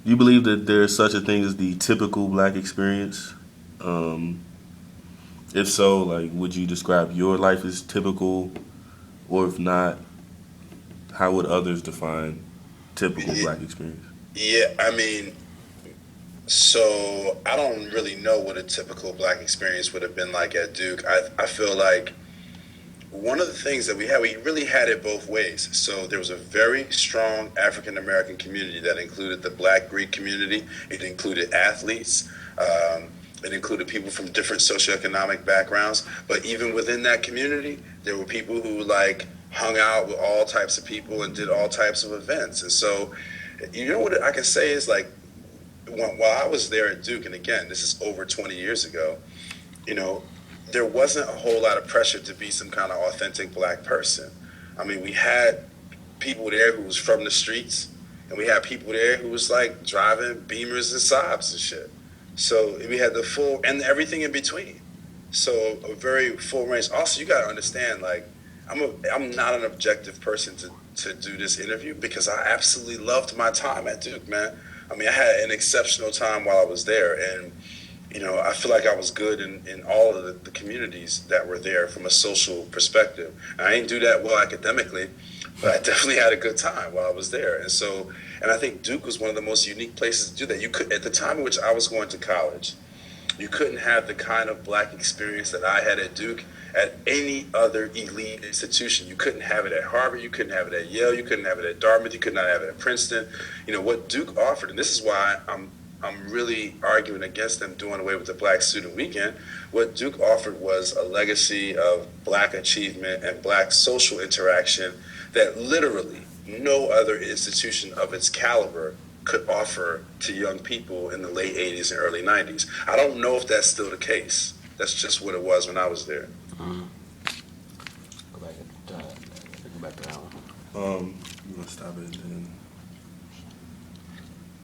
Do you believe that there's such a thing as the typical black experience? Um, if so, like, would you describe your life as typical, or if not, how would others define typical Y- black experience? Yeah, I mean, so I don't really know what a typical black experience would have been like at Duke. I feel like one of the things that we really had it both ways. So there was a very strong African American community that included the Black Greek community. It included athletes. Um, it included people from different socioeconomic backgrounds. But even within that community, there were people who like hung out with all types of people and did all types of events. And so, you know what I can say is like while I was there at Duke, and again, this is over 20 years ago, you know, there wasn't a whole lot of pressure to be some kind of authentic black person. I mean, we had people there who was from the streets, and we had people there who was like driving Beamers and Saabs and shit. So we had the full and everything in between. So a very full range. Also, you gotta understand, like, I'm not an objective person to do this interview because I absolutely loved my time at Duke, man. I mean, I had an exceptional time while I was there, and I feel like I was good in all of the communities that were there from a social perspective. And I didn't do that well academically, but I definitely had a good time while I was there. And I think Duke was one of the most unique places to do that. You could, at the time in which I was going to college, you couldn't have the kind of black experience that I had at Duke at any other elite institution. You couldn't have it at Harvard. You couldn't have it at Yale. You couldn't have it at Dartmouth. You could not have it at Princeton. What Duke offered, and this is why I'm really arguing against them doing away with the Black Student Weekend. What Duke offered was a legacy of black achievement and black social interaction that literally no other institution of its caliber could offer to young people in the late 80s and early 90s. I don't know if that's still the case. That's just what it was when I was there. Mm. Go back to that one. You want to stop it and then